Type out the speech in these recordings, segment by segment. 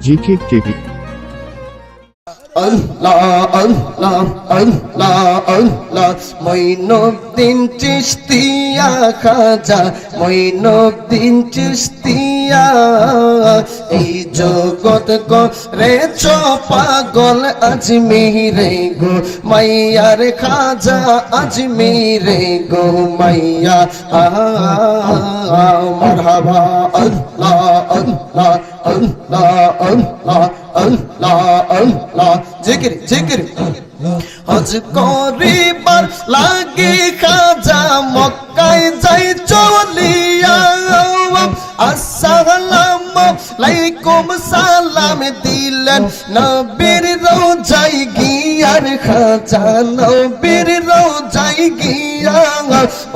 GK TV. আল্লাহ আল্লাহ আল্লাহ আল্লাহ মঈনুদ্দিন চিশতিয়া খাজা মঈনুদ্দিন চিশতিয়া এই জগৎ করে পাগল আজমিরে গো মাইয়ার খাজা আজমিরে গো মাইয়া মারহাবা আল্লাহ আল্লাহ আল্লাহ আল্লাহ আল্লাহ আল্লাহ জিকির জিকির হজ করিবার লাগি খাজা মক্কায় যাই চলিয়া আসসালামু আলাইকুম সালাম দিলেন নবীর রোজায় গিয়ার খাজা নবীর রোজায় গিয়া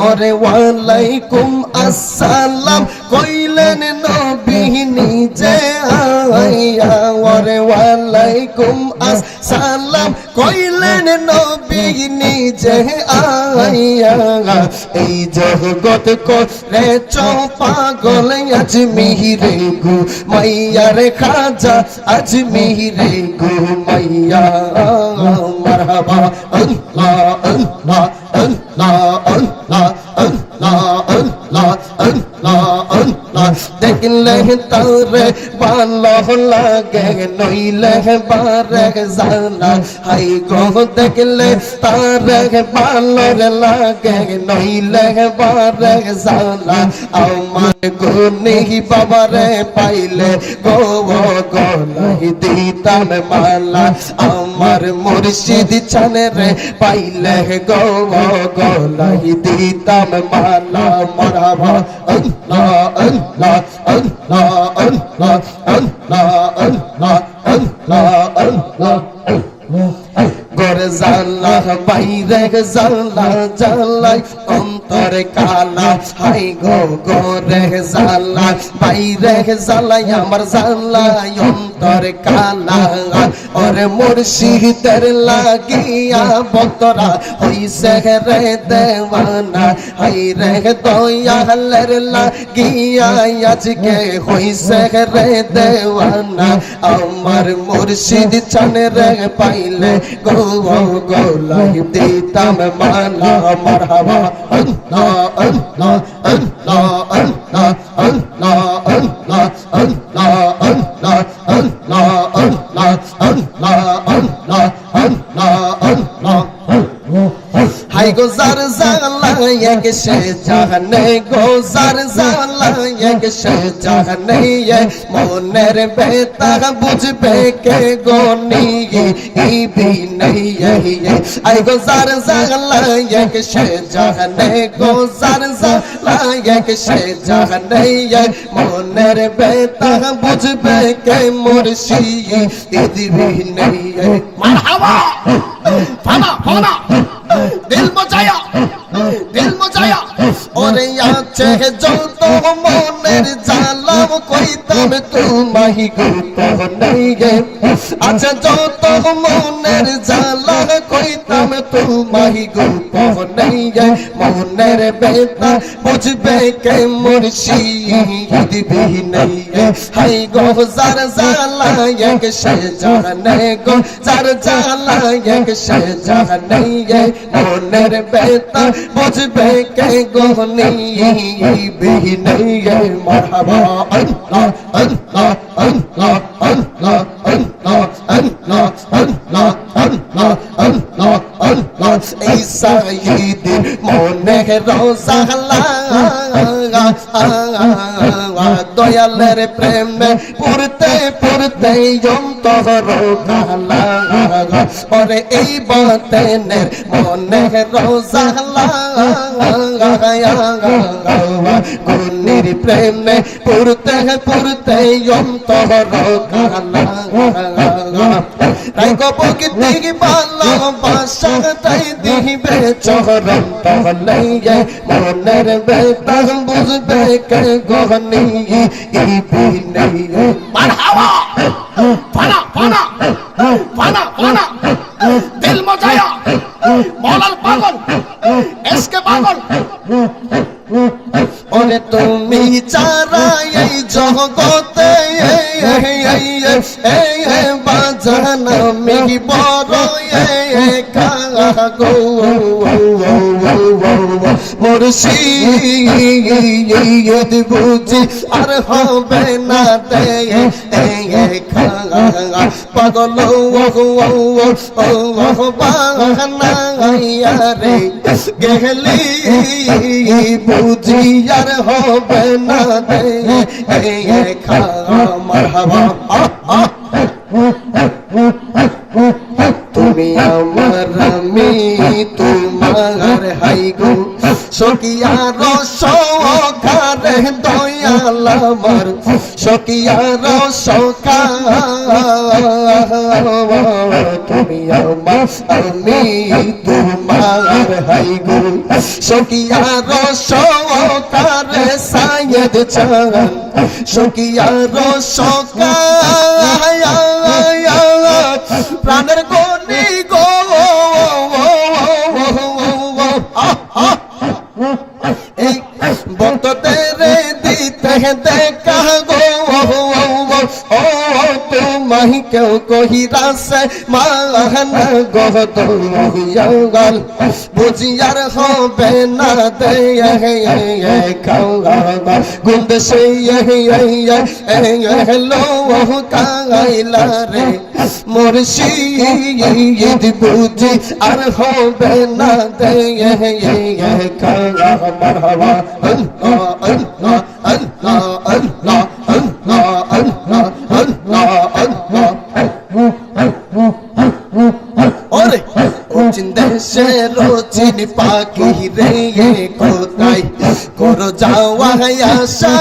ওরে ওয়ালাইকুম আসসালাম কইলেন নবী নিজে আইয়া ওরে ওয়ালাইকুম আসসালাম কইলেন নবী নিজে আইয়া এই জগৎ করে পাগল আজমিরে গো মাইয়ার খাজা আজমিরে গো মাইয়া মারহাবা আল্লাহ আল্লাহ আল্লাহ আল্লাহ আল্লাহ আল্লাহ আল্লাহ আল্লাহ দেখলে তারে ভালো লাগে নইলে বারে জানা হাই গো দেখলে তারে ভালো লাগে নইলে বারে জানা আমার গুনি বাবারে পাইলে গো গলাই দিতাম মালা আমার মুর্শিদ চানে রে পাইলে গো গলাই দিতাম মালা মারহাবা আল্লাহ আল্লাহ আল্লাহ আল্লাহ আল্লাহ আল্লাহ আল্লাহ আল্লাহ গরে জালা বাইরে জালা জালাই অন্তরে কালা হাই গো গরে জালা বাইরে জালাই আমার জালাই অন্তরে কালা ওরে মুর্শিদের লাগিয়া বতরা হইছে রে দেওয়ানা হাই রে দয়ালের লাগিয়া আজকে হইছে রে দেওয়ানা আমার মুর্শিদ চানে রে পাইলে গো গলাই দিতাম মালা মারহাবা আল্লাহ আল্লাহ আল্লাহ আল্লাহ আল্লাহ আল্লাহ আল্লাহ আল্লাহ আল্লাহ আল্লাহ আল্লাহ আল্লাহ আল্লাহ আল্লাহ হাই গো জার জালা এক সে জানে গো জার জালা এক সে জানে মনের বেতা বুঝবে কে গো ই ভি নাই আই গো জার জালা এক সে জানে গো জার জালা এক সে জানে মনের বেতা বুঝবে কে মুর্শিদ ভি নাই মারহাবা ফানা ফানা দিল মজায়া ওরে আছে যত মনের জালাম কইতাম তোমাহি গুপ্ত নাই গে আচ্ছা যত মনের জালা কইতাম তোমাহি গুপ্ত নাই গে মনের বেতা বুঝবে কে মুর্শিদ ভি নাই হাই গো জার জালা এক সে জানে গো জার জালা এক সে জানে মনের বেতা বুঝবে কে গো ভি নাই মারহাবা আল্লাহ আল্লাহ আল্লাহ আল্লাহ আল্লাহ আল্লাহ আল্লাহ আল্লাহ আল্লাহ আল্লাহ এই সাইয়্যিদের মনে রোজা দয়ালের প্রেমে পড়তে পড়তে অন্তর কালা ওরে এই বাতেনের মনে রোজা গুনির প্রেমে পড়তে পড়তে অন্তর কালা তাই কবকে দিকে ভালোবাসা তাই দিবে চরণ তলে মনের বেতা বুঝবে কে গহনি ই ভি নাই মারহাবা ফানা ফানা ফানা ফানা দিল মজায়া মৌলাল পাগল এসকে পাগল ওরে তুমি চারা এই জগতে বাজান আমি বড় গো মুর্শিদ বুঝি আর হবে না দে পাগল বাহানাইয়া রে গেলি বুঝি আর হবে না দে মারহাবা তুমি আমার আমি তোমার হাই গো সখিয়ার সখার দয়াল আমার সখিয়ার সখা তুমি আমার আমি তোমার হাই গো সখিয়ার সখার সাইয়দ চান সখিয়ার সখা প্রাণের গনি গো এই বক্তদের দিতে দেখা গো ও তোমাহি কেউ কহিরা সে মান গল বুঝিয়ার হবে না দে গুন্দ সে লো কাইলা রে মুর্শিদ বুঝি আর হবে না দে মারহাবা আল্লাহ আল্লাহ আল্লাহ আল্লাহ আল্লাহ আল্লাহ আল্লাহ আল্লাহ ওরে ও চিন্দেশে রোচিন পাখি রে কোথায় করো যাওয়া আশা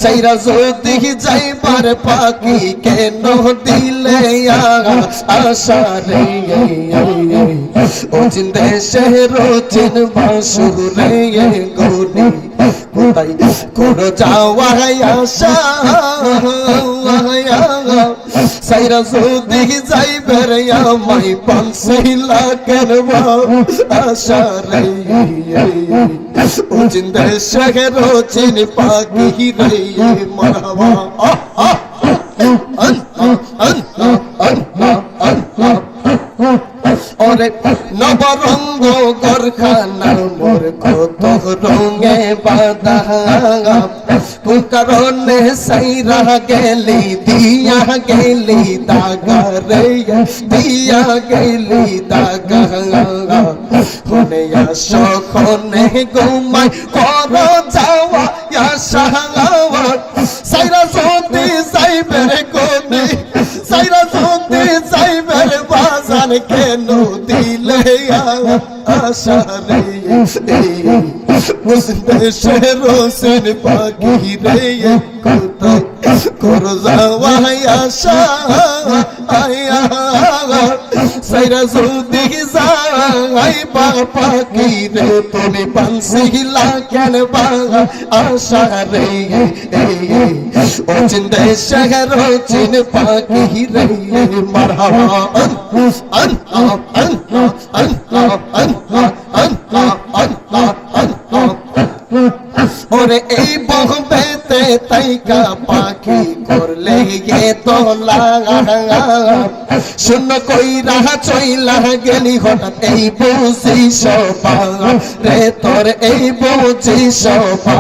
চাইরা যদি যাইবার পাখি কেন দিলে আশা রে ও চিন্দেশে রোচিন বাসু রে গনি কোথায় করো যাওয়া আশা সাইরা যদি যাইবার আমাই পানসিলা কেনবা আশা রে ও জিন্দে শহর চিন পাখি রে মারহাবা ওরে নবরঙ্গ গরখানা মোর কত রঙে বাঁধা কারণে সাইরা গেলি দিয়া গেলি দাগা রে দিয়া গেলি দাগা হনে আসো খনে ঘুমাই কর যাওয়া আশাওয়া সাইরা যদি যাইবে কোনে সাইরা যদি যাইবে বাজান কেন দিলে আশা রে মুসদেশে রোশন পাখি রে কোথায় কর যাওয়া আশা আয়া সাইরা যদি যাই পাখি রে তুমি পানসিলা কেন বা আশা রে ও চিন্তা শহর চিন পাখি রে মারহাবা আল্লাহ আল্লাহ আল্লাহ আল্লাহ আল্লাহ আল্লাহ আল্লাহ ওরে এই বহবেতে তাইকা পাখি করলে গে তোলা শূন্য কইরা চইলা গেলি হঠাৎ এই বুঝি সবা রে তোর এই বুঝি সবা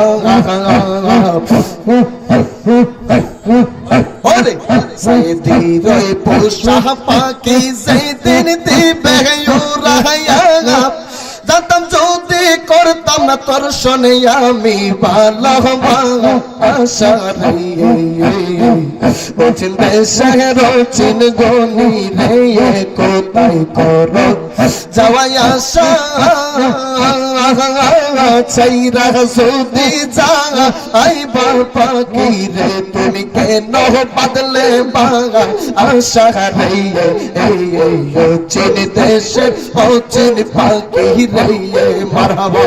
ওরে সেদিন রই পোষা পাখি সেদিন দিবে উড়াইয়া জানতাম যদি করতাম না তোর শোনে আমি ভালোবাসা আশা রে ও চিন্তা শহর চিন গনি রে কোথায় করো যাওয়াই আশা চাইরা যদি যাইবা পাখি রে তুমি কেন বদলে বাঙা আশা রে চিন দেশে ও চিন পাখি রে মারহাবা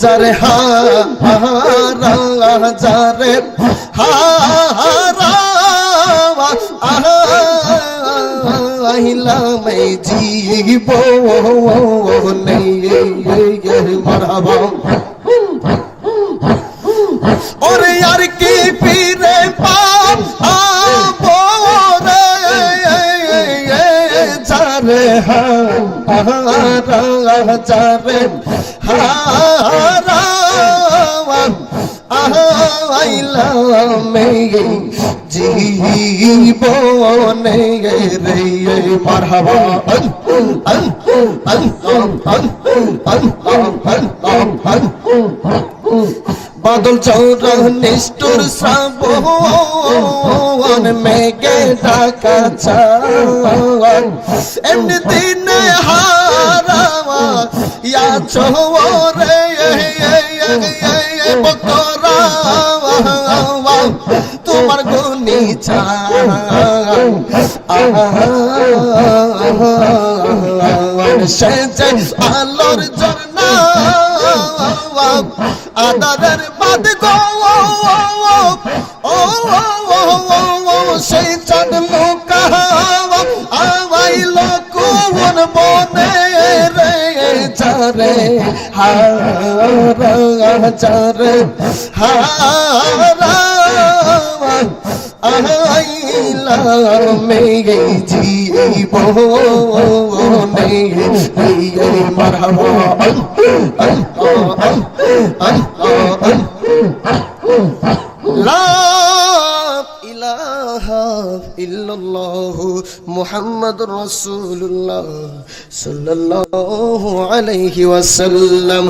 যারে হারা যারে হারা আইলাম এই জীবনে মারহাবা ওরে আর কি ফিরে পাবো রে যারে হারা যারে হারা আইলাম জীবনে রে মারহাবা বাদল চৌরা নিষ্ঠুর শ্রাবণ মেঘে ঢাকা চাঁদ এমনি দিনে হারাওয়া ইয়া চোরে বকরা তোমার গুনি চাঁদ সেজে আলোর ঝর্ণা আদারের বাদ গো সেই চাঁদ মুখা আইল কোন বনে রে যারে হারা যারে হারা আইলাম জীবনে মারহাবা লা ইলাহা ইল্লাল্লাহ মুহাম্মাদুর রাসূলুল্লাহ সাল্লাল্লাহু আলাইহি ওয়াসাল্লাম।